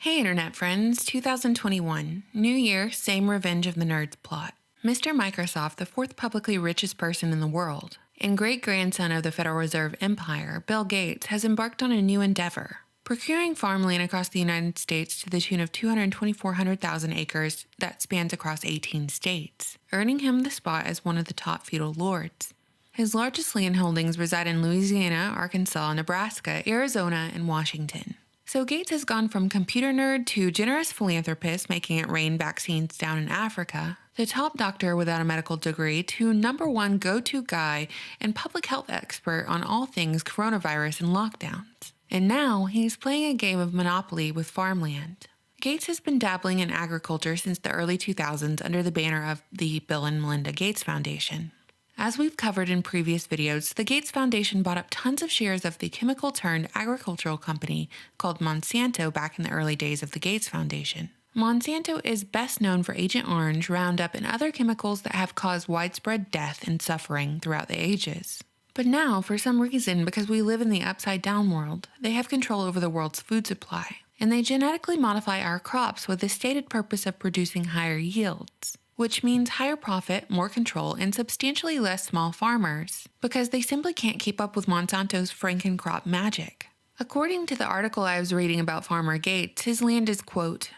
Hey Internet friends, 2021. New year, same Revenge of the Nerds plot. Mr. Microsoft, the fourth publicly richest person in the world, and great-grandson of the Federal Reserve Empire, Bill Gates, has embarked on a new endeavor, procuring farmland across the United States to the tune of 224,000 acres that spans across 18 states, earning him the spot as one of the top feudal lords. His largest land holdings reside in Louisiana, Arkansas, Nebraska, Arizona, and Washington. So Gates has gone from computer nerd to generous philanthropist making it rain vaccines down in Africa, the top doctor without a medical degree to #1 go-to guy and public health expert on all things coronavirus and lockdowns. And now he's playing a game of Monopoly with farmland. Gates has been dabbling in agriculture since the early 2000s under the banner of the Bill and Melinda Gates Foundation. As we've covered in previous videos, the Gates Foundation bought up tons of shares of the chemical-turned-agricultural company called Monsanto back in the early days of the Gates Foundation. Monsanto is best known for Agent Orange, Roundup, and other chemicals that have caused widespread death and suffering throughout the ages. But now, for some reason, because we live in the upside-down world, they have control over the world's food supply, and they genetically modify our crops with the stated purpose of producing higher yields, which means higher profit, more control, and substantially less small farmers, because they simply can't keep up with Monsanto's Frankencrop magic. According to the article I was reading about Farmer Gates, his land is, quote,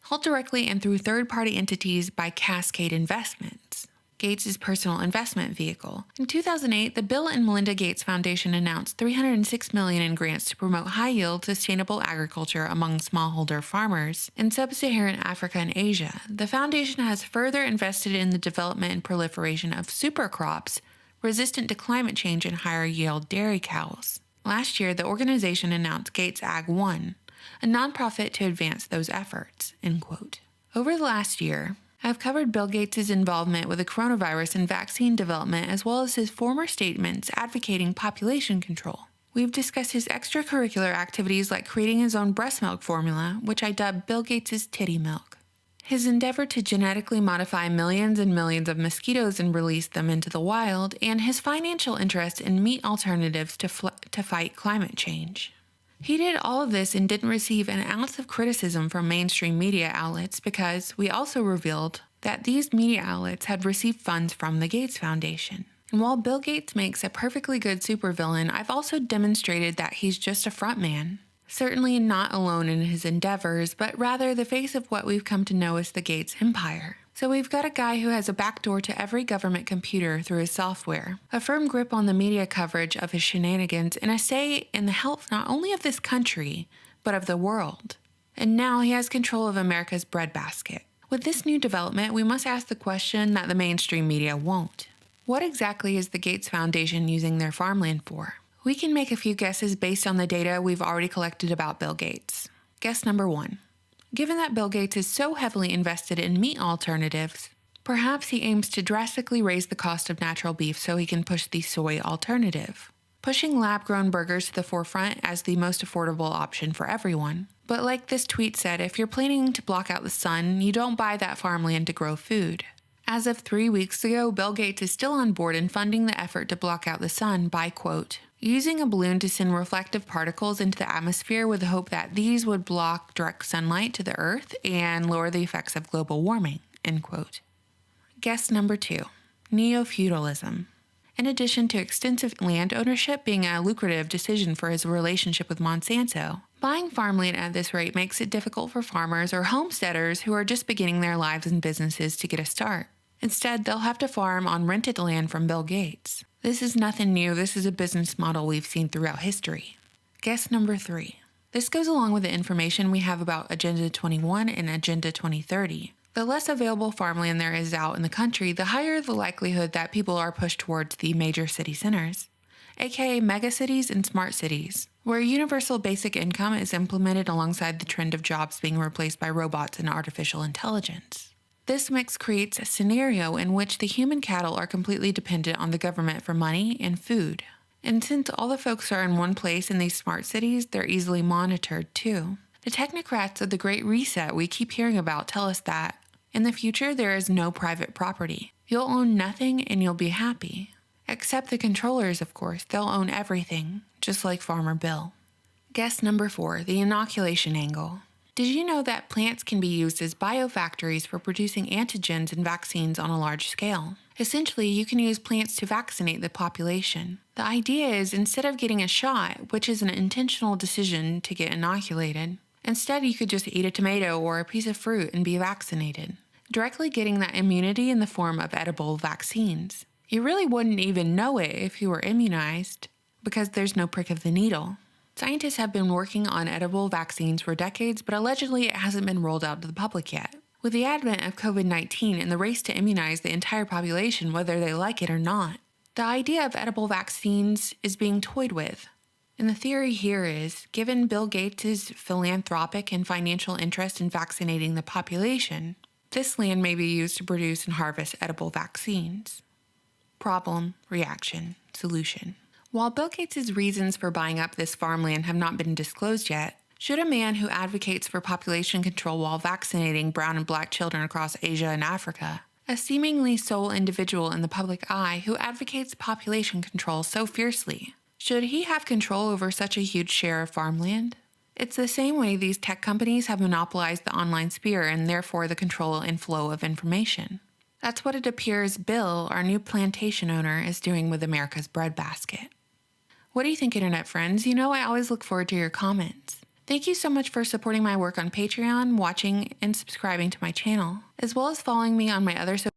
held directly and through third-party entities by Cascade Investments, Gates' personal investment vehicle. In 2008, the Bill and Melinda Gates Foundation announced $306 million in grants to promote high-yield, sustainable agriculture among smallholder farmers in sub-Saharan Africa and Asia. The foundation has further invested in the development and proliferation of supercrops resistant to climate change and higher-yield dairy cows. Last year, the organization announced Gates Ag One, a nonprofit to advance those efforts, end quote. Over the last year, I've covered Bill Gates' involvement with the coronavirus and vaccine development, as well as his former statements advocating population control. We've discussed his extracurricular activities like creating his own breast milk formula, which I dubbed Bill Gates' titty milk, his endeavor to genetically modify millions and millions of mosquitoes and release them into the wild, and his financial interest in meat alternatives to fight climate change. He did all of this and didn't receive an ounce of criticism from mainstream media outlets because we also revealed that these media outlets had received funds from the Gates Foundation. And while Bill Gates makes a perfectly good supervillain, I've also demonstrated that he's just a frontman. Certainly not alone in his endeavors, but rather the face of what we've come to know as the Gates Empire. So we've got a guy who has a backdoor to every government computer through his software, a firm grip on the media coverage of his shenanigans, and a say in the health not only of this country, but of the world. And now he has control of America's breadbasket. With this new development, we must ask the question that the mainstream media won't. What exactly is the Gates Foundation using their farmland for? We can make a few guesses based on the data we've already collected about Bill Gates. Guess number 1. Given that Bill Gates is so heavily invested in meat alternatives, perhaps he aims to drastically raise the cost of natural beef so he can push the soy alternative, pushing lab-grown burgers to the forefront as the most affordable option for everyone. But like this tweet said, if you're planning to block out the sun, you don't buy that farmland to grow food. As of 3 weeks ago, Bill Gates is still on board and funding the effort to block out the sun by, quote, using a balloon to send reflective particles into the atmosphere with the hope that these would block direct sunlight to the Earth and lower the effects of global warming, end quote. Guess number 2, neo-feudalism. In addition to extensive land ownership being a lucrative decision for his relationship with Monsanto, buying farmland at this rate makes it difficult for farmers or homesteaders who are just beginning their lives and businesses to get a start. Instead, they'll have to farm on rented land from Bill Gates. This is nothing new. This is a business model we've seen throughout history. Guess number 3. This goes along with the information we have about Agenda 21 and Agenda 2030. The less available farmland there is out in the country, the higher the likelihood that people are pushed towards the major city centers, aka megacities and smart cities, where universal basic income is implemented alongside the trend of jobs being replaced by robots and artificial intelligence. This mix creates a scenario in which the human cattle are completely dependent on the government for money and food. And since all the folks are in one place in these smart cities, they're easily monitored too. The technocrats of the Great Reset we keep hearing about tell us that in the future there is no private property. You'll own nothing and you'll be happy. Except the controllers, of course. They'll own everything, just like Farmer Bill. Guess number 4, the inoculation angle. Did you know that plants can be used as biofactories for producing antigens and vaccines on a large scale? Essentially, you can use plants to vaccinate the population. The idea is instead of getting a shot, which is an intentional decision to get inoculated, instead you could just eat a tomato or a piece of fruit and be vaccinated, directly getting that immunity in the form of edible vaccines. You really wouldn't even know it if you were immunized, because there's no prick of the needle. Scientists have been working on edible vaccines for decades, but allegedly it hasn't been rolled out to the public yet. With the advent of COVID-19 and the race to immunize the entire population whether they like it or not, the idea of edible vaccines is being toyed with. And the theory here is, given Bill Gates' philanthropic and financial interest in vaccinating the population, this land may be used to produce and harvest edible vaccines. Problem, reaction, solution. While Bill Gates' reasons for buying up this farmland have not been disclosed yet, should a man who advocates for population control while vaccinating brown and black children across Asia and Africa, a seemingly sole individual in the public eye who advocates population control so fiercely, should he have control over such a huge share of farmland? It's the same way these tech companies have monopolized the online sphere and therefore the control and flow of information. That's what it appears Bill, our new plantation owner, is doing with America's breadbasket. What do you think, Internet friends? You know I always look forward to your comments. Thank you so much for supporting my work on Patreon, watching, and subscribing to my channel, as well as following me on my other social